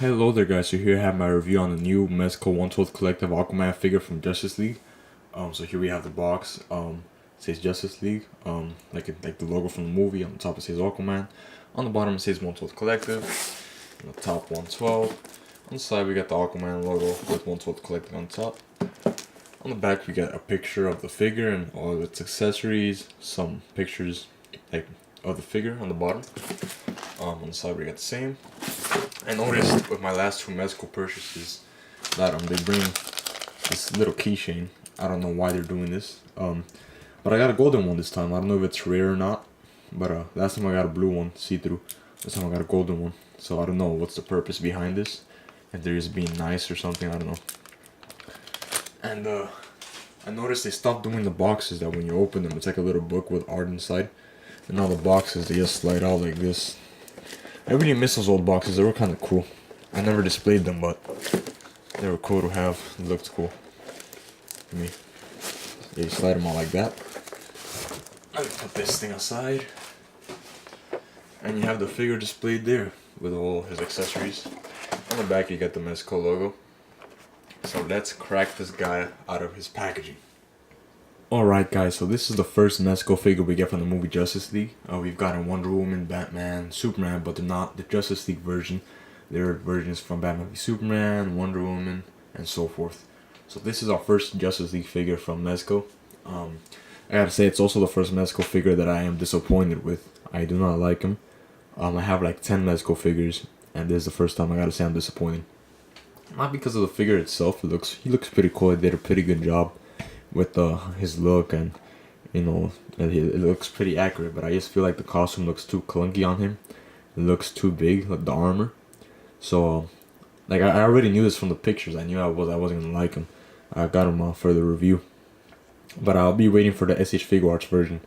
Hello there guys, so here I have my review on the new Mezco 1/12 Collective Aquaman figure from Justice League. So here we have the box, it says Justice League, like the logo from the movie. On the top it says Aquaman, on the bottom it says 1/12 Collective, on the top 112, on the side we got the Aquaman logo with 1/12 Collective on top. On the back we got a picture of the figure and all of its accessories, some pictures like of the figure on the bottom. On the side we got the same. I noticed with my last two Mezco purchases that they bring this little keychain. I don't know why they're doing this. But I got a golden one this time. I don't know if it's rare or not. But last time I got a blue one, see-through. This time I got a golden one. So I don't know what's the purpose behind this. If they're just being nice or something, I don't know. And I noticed they stopped doing the boxes that when you open them, it's like a little book with art inside. And now the boxes, they just slide out like this. I really miss those old boxes. They were kind of cool. I never displayed them, but they were cool to have. It looked cool to me. Yeah, you slide them all like that. Let me put this thing aside. And you have the figure displayed there with all his accessories. On the back you got the Mezco logo. So let's crack this guy out of his packaging. Alright guys, so this is the first Mezco figure we get from the movie Justice League. We've gotten Wonder Woman, Batman, Superman, but they're not the Justice League version. They're versions from Batman v Superman, Wonder Woman, and so forth. So this is our first Justice League figure from Mezco. I gotta say, it's also the first Mezco figure that I am disappointed with. I do not like him. I have like 10 Mezco figures, and this is the first time I gotta say I'm disappointed. Not because of the figure itself. He looks pretty cool. They did a pretty good job with his look, and you know, it looks pretty accurate, but I just feel like the costume looks too clunky on him. It looks too big, like the armor. So like I already knew this from the pictures. I knew I wasn't gonna like him. I got him for the review, but I'll be waiting for the SH Figuarts version,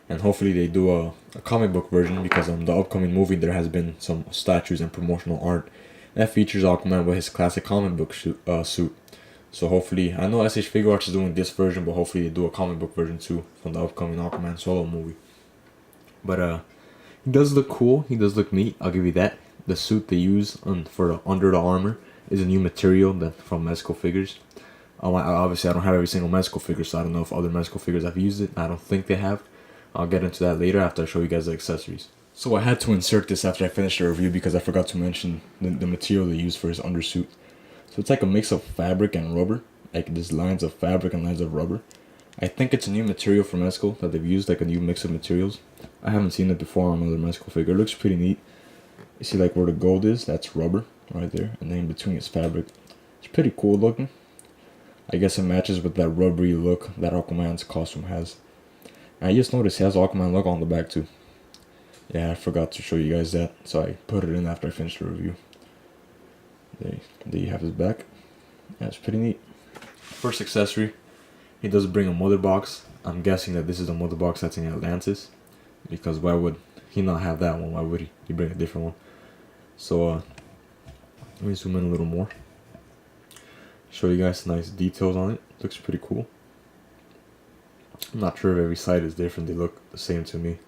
and hopefully they do a comic book version, because the upcoming movie there has been some statues and promotional art that features Aquaman with his classic comic book suit. So hopefully, I know SH Figuarts is doing this version, but hopefully they do a comic book version too from the upcoming Aquaman solo movie. But he does look cool. He does look neat. I'll give you that. The suit they use for under the armor is a new material from Mezco figures. Obviously I don't have every single Mezco figure, so I don't know if other Mezco figures have used it. I don't think they have. I'll get into that later after I show you guys the accessories. So I had to insert this after I finished the review because I forgot to mention the material they use for his undersuit. So it's like a mix of fabric and rubber. Like there's lines of fabric and lines of rubber. I think it's a new material from Mezco that they've used, like a new mix of materials. I haven't seen it before on another Mezco figure. It looks pretty neat. You see like where the gold is, that's rubber right there. And then in between is fabric. It's pretty cool looking. I guess it matches with that rubbery look that Aquaman's costume has. And I just noticed he has Aquaman logo on the back too. Yeah, I forgot to show you guys that, so I put it in after I finished the review. There you have his back. Yeah, it's pretty neat. First accessory, he does bring a mother box. I'm guessing that this is the mother box that's in Atlantis, because why would he not have that one? Why would he bring a different one? So let me zoom in a little more. Show you guys nice details on it. Looks pretty cool. I'm not sure if every side is different. They look the same to me.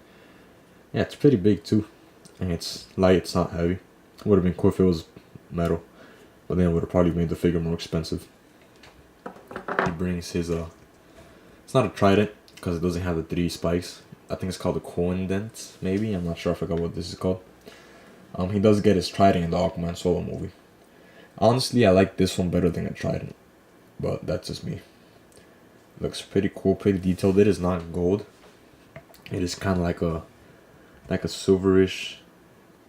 Yeah, it's pretty big too, and it's light. It's not heavy. Would have been cool if it was metal, but then it would have probably made the figure more expensive. He brings his it's not a trident because it doesn't have the 3 spikes. I think it's called a coindent, maybe. I'm not sure. I forgot what this is called. He does get his trident in the Aquaman solo movie. Honestly, I like this one better than a trident, but that's just me. Looks pretty cool, pretty detailed. It is not gold. It is kind of like a silverish,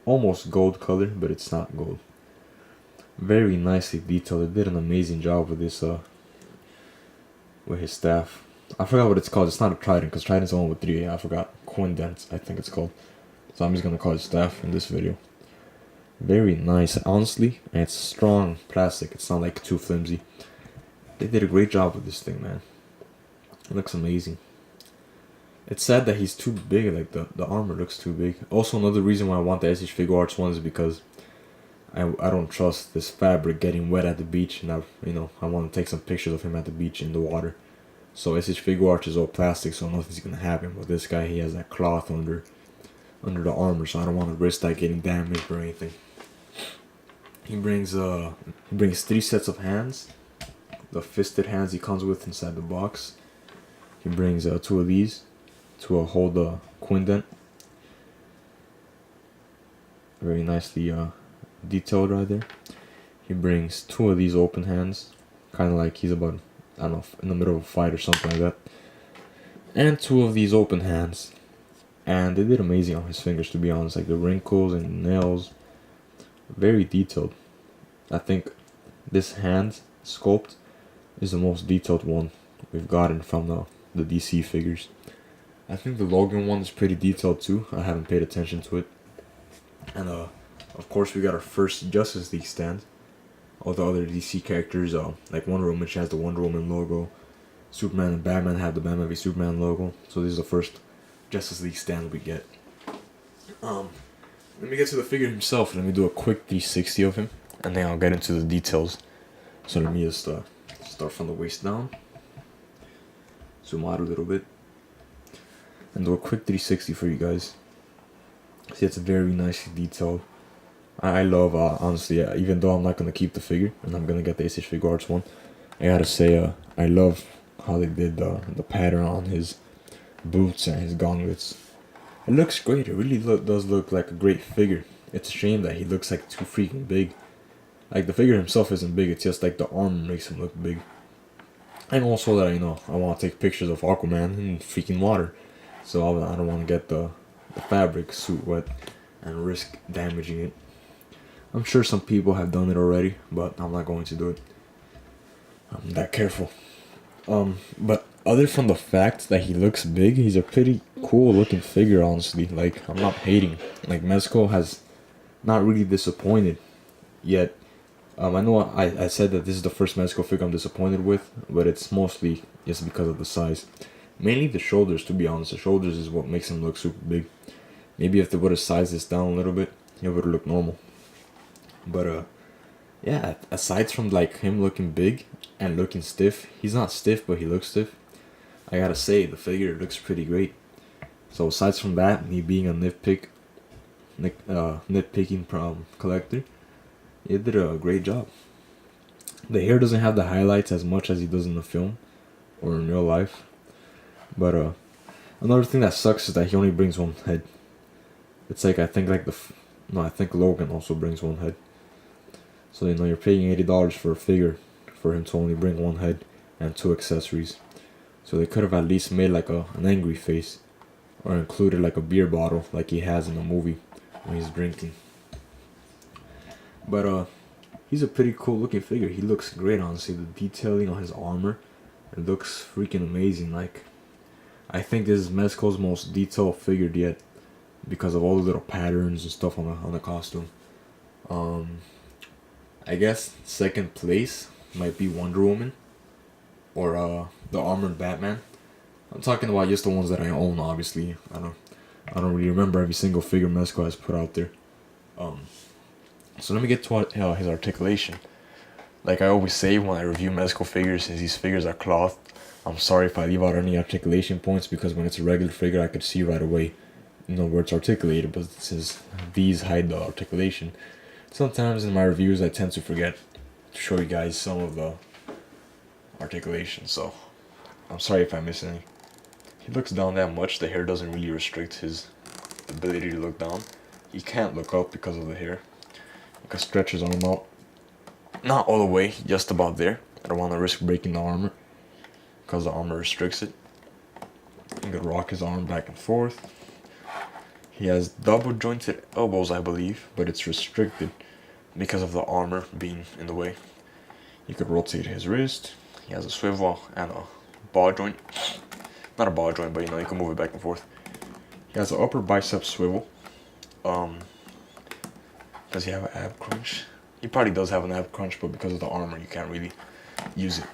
almost gold color, but it's not gold. Very nicely detailed. They did an amazing job with this with his staff. I forgot what it's called. It's not a trident, because trident's the one with 3. I forgot. Coindent, I think it's called. So I'm just gonna call it staff in this video. Very nice, honestly, and it's strong plastic. It's not like too flimsy. They did a great job with this thing, man. It looks amazing. It's sad that he's too big. Like the armor looks too big. Also, another reason why I want the SH Figuarts one is because I don't trust this fabric getting wet at the beach, and I want to take some pictures of him at the beach in the water. So SH Figuarts is all plastic, so nothing's gonna happen. But this guy, he has that cloth under the armor, so I don't want to risk that getting damaged or anything. He brings 3 sets of hands. The fisted hands he comes with inside the box. He brings 2 of these to hold the quindent. Very nicely detailed right there. He brings 2 of these open hands, kind of like he's about, I don't know, in the middle of a fight or something like that. And 2 of these open hands. And they did amazing on his fingers, to be honest. Like the wrinkles and nails, very detailed. I think this hand sculpt is the most detailed one we've gotten from the DC figures. I think the Logan one is pretty detailed too. I haven't paid attention to it. And of course we got our first Justice League stand. All the other DC characters, like Wonder Woman, she has the Wonder Woman logo. Superman and Batman have the Batman v Superman logo. So this is the first Justice League stand we get. Let me get to the figure himself. Let me do a quick 360 of him, and then I'll get into the details. So let me just start from the waist down. Zoom out a little bit. And do a quick 360 for you guys. See, it's very nicely detailed. I love, honestly, even though I'm not going to keep the figure, and I'm going to get the Ace Figure Arts one, I gotta say, I love how they did the pattern on his boots and his gauntlets. It looks great. It really does look like a great figure. It's a shame that he looks like too freaking big. Like, the figure himself isn't big, it's just like the armor makes him look big. And also that, I want to take pictures of Aquaman in freaking water. So I don't want to get the fabric suit wet and risk damaging it. I'm sure some people have done it already, but I'm not going to do it. I'm that careful. But other from the fact that he looks big, he's a pretty cool looking figure, honestly. Like, I'm not hating. Like, Mezco has not really disappointed yet. I know I said that this is the first Mezco figure I'm disappointed with, but it's mostly just because of the size. Mainly the shoulders, to be honest. The shoulders is what makes him look super big. Maybe if they would have sized this down a little bit, it would have looked normal. But yeah, aside from like him looking big and looking stiff, he's not stiff, but he looks stiff. I gotta say, the figure looks pretty great. So aside from that, me being a nitpicking collector, he did a great job. The hair doesn't have the highlights as much as he does in the film or in real life. But another thing that sucks is that he only brings one head. It's like I think Logan also brings one head. So you're paying $80 for a figure for him to only bring one head and 2 accessories. So they could have at least made like an angry face, or included like a beer bottle like he has in the movie when he's drinking. But he's a pretty cool looking figure. He looks great, honestly. The detailing on his armor, it looks freaking amazing. Like, I think this is Mezco's most detailed figure yet, because of all the little patterns and stuff on the costume. I guess second place might be Wonder Woman, or the Armored Batman. I'm talking about just the ones that I own, obviously. I don't really remember every single figure Mezco has put out there. So let me get to his articulation. Like I always say when I review Mezco figures, since these figures are cloth, I'm sorry if I leave out any articulation points, because when it's a regular figure I could see right away, where it's articulated, but since these hide the articulation, sometimes in my reviews I tend to forget to show you guys some of the articulation, so I'm sorry if I miss any. He looks down that much, the hair doesn't really restrict his ability to look down. He can't look up because of the hair. You can stretch his arm out. Not all the way, just about there. I don't want to risk breaking the armor, because the armor restricts it. You can rock his arm back and forth. He has double jointed elbows, I believe, but it's restricted because of the armor being in the way. You could rotate his wrist. He has a swivel and a ball joint. Not a ball joint, but you can move it back and forth. He has an upper bicep swivel. Does he have an ab crunch? He probably does have an ab crunch, but because of the armor, you can't really use it.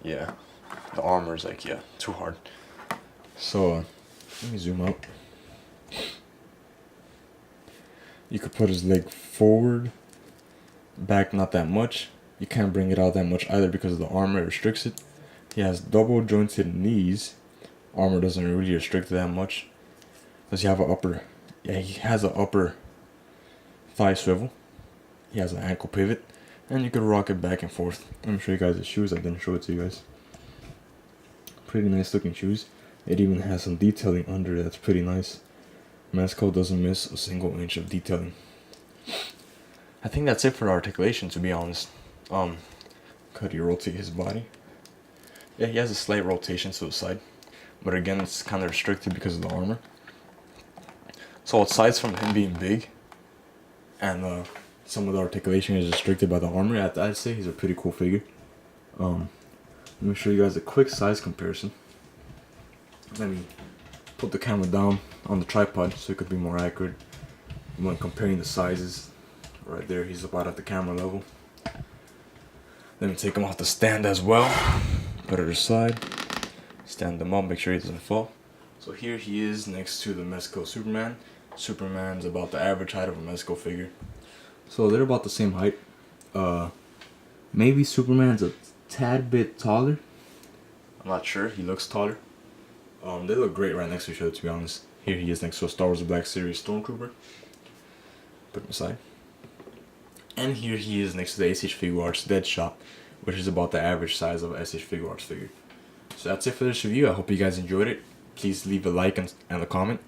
Yeah, the armor is like, too hard. So, let me zoom out. You could put his leg forward, back not that much. You can't bring it out that much either because of the armor, it restricts it. He has double jointed knees. Armor doesn't really restrict it that much. Does he have an upper? Yeah, he has an upper thigh swivel. He has an ankle pivot, and you can rock it back and forth. Let me show you guys the shoes. I didn't show it to you guys. Pretty nice looking shoes. It even has some detailing under that's pretty nice. Mezco doesn't miss a single inch of detailing. I think that's it for the articulation, to be honest. Could he rotate his body? Yeah, he has a slight rotation to the side, but again, it's kind of restricted because of the armor. So aside from him being big, and some of the articulation is restricted by the armor, I'd say he's a pretty cool figure. Let me show you guys a quick size comparison. Let me put the camera down on the tripod so it could be more accurate when comparing the sizes. Right there, he's about at the camera level. Let me take him off the stand as well. Put it aside. Stand him up, make sure he doesn't fall. So here he is next to the Mezco Superman. Superman's about the average height of a Mezco figure. So they're about the same height. Maybe Superman's a tad bit taller. I'm not sure, he looks taller. They look great right next to each other, to be honest. Here he is next to a Star Wars The Black Series Stormtrooper. Put him aside. And here he is next to the SH Figuarts Deadshot, which is about the average size of a SH Figuarts figure. So that's it for this review. I hope you guys enjoyed it. Please leave a like and a comment,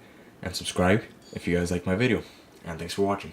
and subscribe if you guys like my video. And thanks for watching.